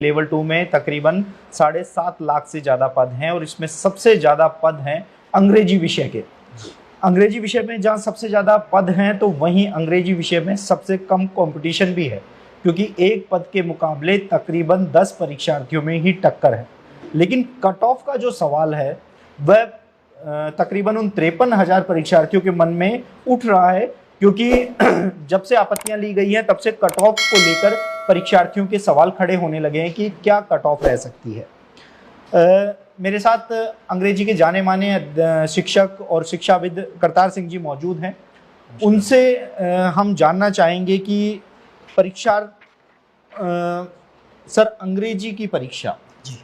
Level 2 में तकरीबन 7.5 लाख से ज़्यादा पद हैं और इसमें सबसे ज़्यादा पद हैं अंग्रेजी विषय के। अंग्रेजी विषय में जहाँ सबसे ज़्यादा पद हैं तो वहीं अंग्रेजी विषय में सबसे कम कंपटीशन भी है, क्योंकि एक पद के मुकाबले तकरीबन 10 परीक्षार्थियों में ही टक्कर है। लेकिन कट ऑफ का जो सवाल है वह तकरीबन उन 53,000 परीक्षार्थियों के मन में उठ रहा है, क्योंकि जब से आपत्तियां ली गई हैं तब से कट ऑफ को लेकर परीक्षार्थियों के सवाल खड़े होने लगे हैं कि क्या कट ऑफ रह सकती है। मेरे साथ अंग्रेजी के जाने माने शिक्षक और शिक्षाविद करतार सिंह जी मौजूद हैं। उनसे हम जानना चाहेंगे कि परीक्षा सर, अंग्रेजी की परीक्षा जी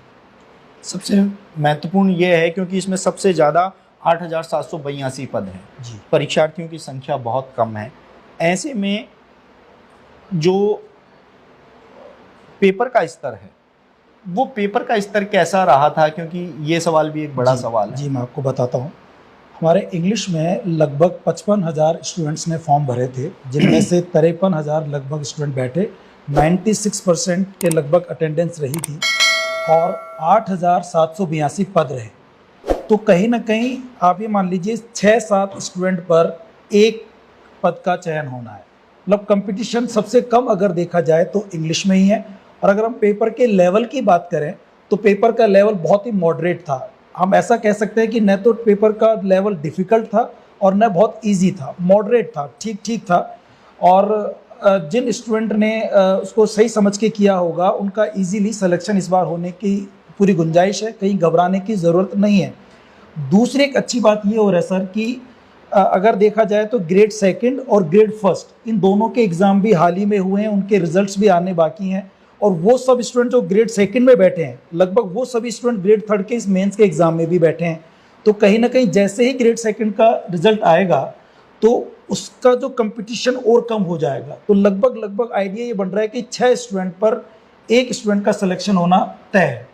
सबसे महत्वपूर्ण ये है क्योंकि इसमें सबसे ज़्यादा 8,782 पद हैं जी। परीक्षार्थियों की संख्या बहुत कम है। ऐसे में जो पेपर का स्तर है वो पेपर का स्तर कैसा रहा था, क्योंकि ये सवाल भी एक बड़ा सवाल है। जी, मैं आपको बताता हूँ। हमारे इंग्लिश में लगभग 55,000 स्टूडेंट्स ने फॉर्म भरे थे, जिनमें से 53,000 लगभग स्टूडेंट बैठे, 96% के लगभग अटेंडेंस रही थी और 8,782 पद रहे। तो कहीं ना कहीं आप ये मान लीजिए 6-7 स्टूडेंट पर एक पद का चयन होना है। मतलब कंपटीशन सबसे कम अगर देखा जाए तो इंग्लिश में ही है। और अगर हम पेपर के लेवल की बात करें तो पेपर का लेवल बहुत ही मॉडरेट था। हम ऐसा कह सकते हैं कि न तो पेपर का लेवल डिफ़िकल्ट था और न बहुत इजी था, मॉडरेट था, ठीक ठीक था। और जिन स्टूडेंट ने उसको सही समझ के किया होगा उनका इजीली सिलेक्शन इस बार होने की पूरी गुंजाइश है, कहीं घबराने की ज़रूरत नहीं है। दूसरी एक अच्छी बात ये हो रहा है सर कि अगर देखा जाए तो ग्रेड सेकंड और ग्रेड फर्स्ट इन दोनों के एग्ज़ाम भी हाल ही में हुए हैं, उनके रिजल्ट्स भी आने बाकी हैं। और वो सब स्टूडेंट जो ग्रेड सेकंड में बैठे हैं, लगभग वो सभी स्टूडेंट ग्रेड थर्ड के इस मेंस के एग्ज़ाम में भी बैठे हैं। तो कहीं ना कहीं जैसे ही ग्रेड सेकंड का रिजल्ट आएगा तो उसका जो कंपटीशन और कम हो जाएगा। तो लगभग आइडिया ये बन रहा है कि 6 स्टूडेंट पर एक स्टूडेंट का सिलेक्शन होना तय है।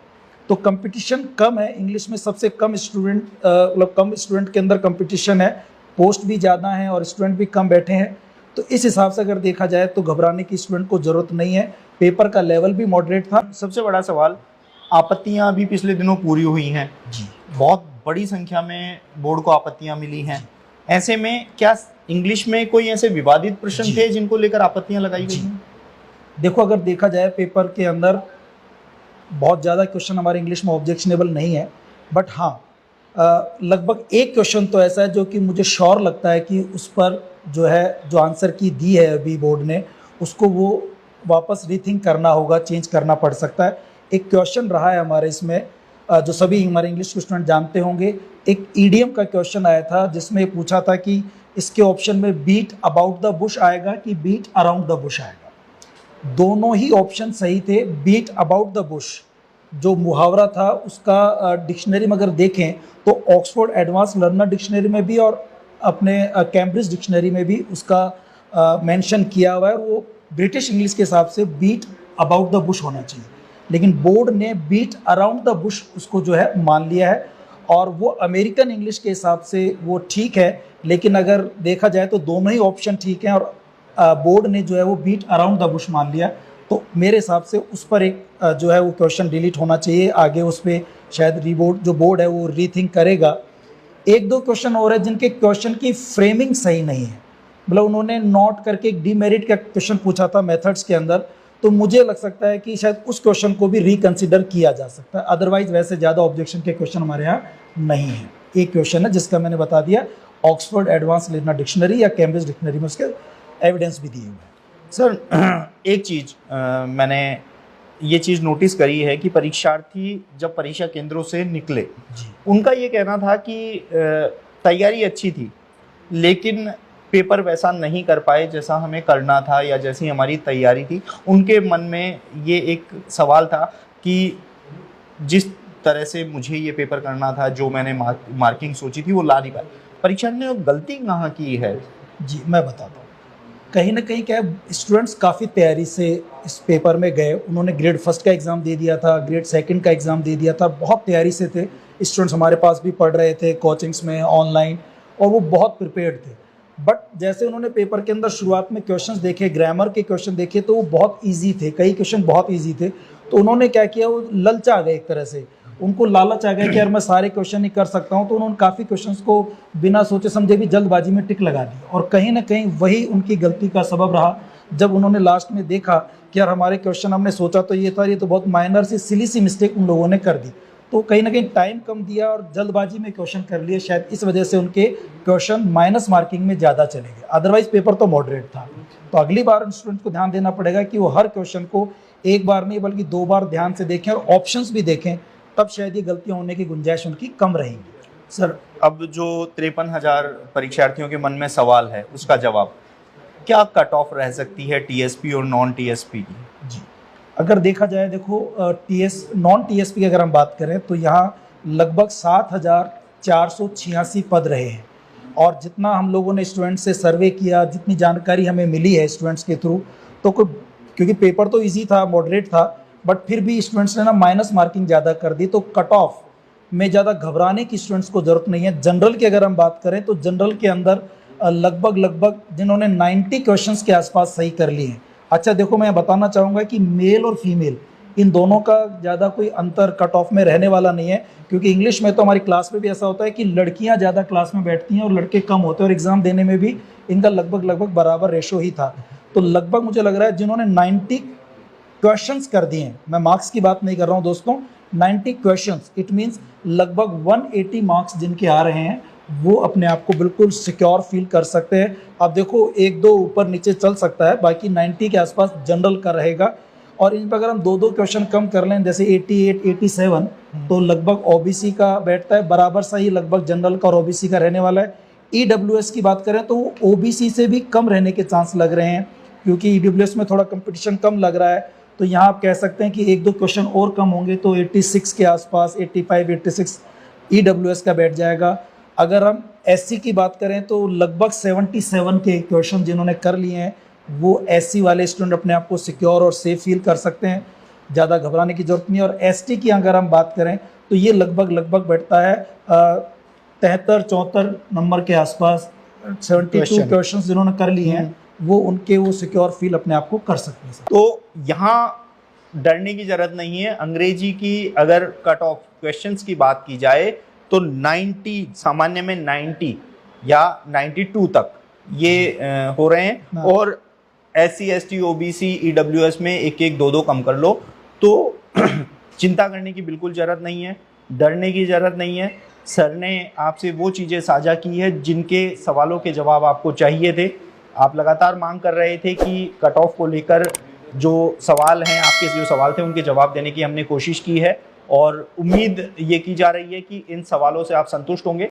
तो कंपटीशन कम है। इंग्लिश में सबसे कम स्टूडेंट मतलब कम स्टूडेंट के अंदर कंपटीशन है, पोस्ट भी ज़्यादा हैं और स्टूडेंट भी कम बैठे हैं। तो इस हिसाब से अगर देखा जाए तो घबराने की स्टूडेंट को ज़रूरत नहीं है। पेपर का लेवल भी मॉडरेट था। सबसे बड़ा सवाल, आपत्तियां अभी पिछले दिनों पूरी हुई हैं जी, बहुत बड़ी संख्या में बोर्ड को आपत्तियां मिली हैं। ऐसे में क्या इंग्लिश में कोई ऐसे विवादित प्रश्न थे जिनको लेकर आपत्तियां लगाई गई हैं? देखो, अगर देखा जाए पेपर के अंदर बहुत ज़्यादा क्वेश्चन हमारे इंग्लिश में ऑब्जेक्शनेबल नहीं है, बट हाँ लगभग एक क्वेश्चन तो ऐसा है जो कि मुझे श्योर लगता है कि उस पर जो आंसर की दी है अभी बोर्ड ने, उसको वो वापस रीथिंक करना होगा, चेंज करना पड़ सकता है। एक क्वेश्चन रहा है हमारे इसमें जो सभी हमारे इंग्लिश के स्टूडेंट जानते होंगे, एक ईडियम का क्वेश्चन आया था जिसमें पूछा था कि इसके ऑप्शन में बीट अबाउट द बुश आएगा कि बीट अराउंड द बुश आएगा। दोनों ही ऑप्शन सही थे। बीट अबाउट द बुश जो मुहावरा था उसका डिक्शनरी में अगर देखें तो ऑक्सफोर्ड एडवांस लर्नर डिक्शनरी में भी और अपने कैम्ब्रिज डिक्शनरी में भी उसका मेंशन किया हुआ है। और वो ब्रिटिश इंग्लिश के हिसाब से बीट अबाउट द बुश होना चाहिए, लेकिन बोर्ड ने बीट अराउंड द बुश उसको मान लिया है। और वो अमेरिकन इंग्लिश के हिसाब से वो ठीक है, लेकिन अगर देखा जाए तो दोनों ही ऑप्शन ठीक हैं और बोर्ड ने वो बीट अराउंड द बुश मान लिया। तो मेरे हिसाब से उस पर एक वो क्वेश्चन डिलीट होना चाहिए। आगे उस पर शायद जो बोर्ड है वो रीथिंक करेगा। एक दो क्वेश्चन और है जिनके क्वेश्चन की फ्रेमिंग सही नहीं है। मतलब उन्होंने नोट करके एक डीमेरिट का क्वेश्चन पूछा था मेथड्स के अंदर, तो मुझे लग सकता है कि शायद उस क्वेश्चन को भी रिकंसिडर किया जा सकता है। अदरवाइज वैसे ज़्यादा ऑब्जेक्शन के क्वेश्चन हमारे यहाँ नहीं है। एक क्वेश्चन है जिसका मैंने बता दिया, ऑक्सफोर्ड एडवांस लर्नर डिक्शनरी या कैम्ब्रिज डिक्शनरी में उसके एविडेंस भी दिए हुए हैं। सर, एक चीज़ मैंने ये चीज़ नोटिस करी है कि परीक्षार्थी जब परीक्षा केंद्रों से निकले उनका ये कहना था कि तैयारी अच्छी थी लेकिन पेपर वैसा नहीं कर पाए जैसा हमें करना था या जैसी हमारी तैयारी थी। उनके मन में ये एक सवाल था कि जिस तरह से मुझे ये पेपर करना था, जो मैंने मार्किंग सोची थी वो ला नहीं पाए। परीक्षार्थी ने गलती कहाँ की है? जी, मैं बताता हूँ। कहीं ना कहीं क्या है, स्टूडेंट्स काफ़ी तैयारी से इस पेपर में गए। उन्होंने ग्रेड फर्स्ट का एग्ज़ाम दे दिया था, ग्रेड सेकंड का एग्ज़ाम दे दिया था, बहुत तैयारी से थे। स्टूडेंट्स हमारे पास भी पढ़ रहे थे कोचिंग्स में, ऑनलाइन, और वो बहुत प्रिपेयर्ड थे। बट जैसे उन्होंने पेपर के अंदर शुरुआत में क्वेश्चंस देखे, ग्रामर के क्वेश्चन देखे, तो वो बहुत इजी थे, कई क्वेश्चन बहुत इजी थे। तो उन्होंने क्या किया, वो ललचा गए एक तरह से, उनको लालच आ गया कि यार मैं सारे क्वेश्चन ही कर सकता हूँ, तो उन्होंने काफ़ी क्वेश्चंस को बिना सोचे समझे भी जल्दबाजी में टिक लगा दी, और कहीं ना कहीं वही उनकी गलती का सबब रहा जब उन्होंने लास्ट में देखा कि यार हमारे क्वेश्चन, हमने सोचा तो ये था, ये तो बहुत माइनर सी सिली सी मिस्टेक उन लोगों ने कर दी। तो कहीं ना कहीं टाइम कम दिया और जल्दबाजी में क्वेश्चन कर लिए, शायद इस वजह से उनके क्वेश्चन माइनस मार्किंग में ज़्यादा चले गए, अदरवाइज पेपर तो मॉडरेट था। तो अगली बार स्टूडेंट को ध्यान देना पड़ेगा कि वो हर क्वेश्चन को एक बार नहीं बल्कि 2 बार ध्यान से देखें और ऑप्शंस भी देखें, तब शायद ये गलतियाँ होने की गुंजाइश उनकी कम रहेगी। सर, अब जो 53,000 परीक्षार्थियों के मन में सवाल है, उसका जवाब क्या कट ऑफ रह सकती है टीएसपी और नॉन टीएसपी की? जी, अगर देखा जाए, देखो नॉन टीएसपी की अगर हम बात करें तो यहाँ लगभग 7,486 पद रहे हैं, और जितना हम लोगों ने स्टूडेंट से सर्वे किया, जितनी जानकारी हमें मिली है स्टूडेंट्स के थ्रू, तो क्योंकि पेपर तो इजी था, मॉडरेट था, बट फिर भी स्टूडेंट्स ने ना माइनस मार्किंग ज़्यादा कर दी। तो कट ऑफ में ज़्यादा घबराने की स्टूडेंट्स को ज़रूरत नहीं है। जनरल की अगर हम बात करें तो जनरल के अंदर लगभग जिन्होंने 90 क्वेश्चंस के आसपास सही कर लिए हैं। अच्छा देखो, मैं बताना चाहूँगा कि मेल और फीमेल इन दोनों का ज़्यादा कोई अंतर कट ऑफ में रहने वाला नहीं है, क्योंकि इंग्लिश में तो हमारी क्लास में भी ऐसा होता है कि लड़कियाँ ज़्यादा क्लास में बैठती हैं और लड़के कम होते हैं, और एग्ज़ाम देने में भी इनका लगभग बराबर रेशो ही था। तो लगभग मुझे लग रहा है जिन्होंने 90 क्वेश्चंस कर दिए हैं, मैं मार्क्स की बात नहीं कर रहा हूँ दोस्तों, 90 क्वेश्चंस, इट मीन्स लगभग 180 मार्क्स जिनके आ रहे हैं, वो अपने आप को बिल्कुल सिक्योर फील कर सकते हैं। अब देखो 1-2 ऊपर नीचे चल सकता है, बाकी 90 के आसपास जनरल का रहेगा, और इन पर अगर हम 2-2 क्वेश्चन कम कर लें, जैसे 88, 87, तो लगभग ओबीसी का बैठता है, बराबर सा ही लगभग जनरल का और ओबीसी का रहने वाला है। ईडब्ल्यूएस की बात करें तो वो ओबीसी से भी कम रहने के चांस लग रहे हैं, क्योंकि ईडब्ल्यूएस में थोड़ा कंपटीशन कम लग रहा है। तो यहाँ आप कह सकते हैं कि 1-2 क्वेश्चन और कम होंगे तो 86 के आसपास, 85, 86 ईडब्ल्यूएस का बैठ जाएगा। अगर हम एससी की बात करें तो लगभग 77 के क्वेश्चन जिन्होंने कर लिए हैं, वो एससी वाले स्टूडेंट अपने आप को सिक्योर और सेफ फील कर सकते हैं, ज़्यादा घबराने की जरूरत नहीं है। और एसटी की अगर हम बात करें तो ये लगभग बैठता है 73-74 नंबर के आसपास। 72 क्वेश्चन जिन्होंने कर लिए हैं वो सिक्योर फील अपने आप को कर सकते हैं। तो यहाँ डरने की जरूरत नहीं है। अंग्रेजी की अगर कट ऑफ क्वेश्चंस की बात की जाए तो 90, सामान्य में 90 या 92 तक ये हो रहे हैं, और SC, ST, OBC, EWS में 1-1, 2-2 कम कर लो, तो चिंता करने की बिल्कुल ज़रूरत नहीं है, डरने की ज़रूरत नहीं है। सर ने आपसे वो चीज़ें साझा की है जिनके सवालों के जवाब आपको चाहिए थे। आप लगातार मांग कर रहे थे कि कट ऑफ को लेकर जो सवाल हैं, आपके जो सवाल थे उनके जवाब देने की हमने कोशिश की है, और उम्मीद ये की जा रही है कि इन सवालों से आप संतुष्ट होंगे।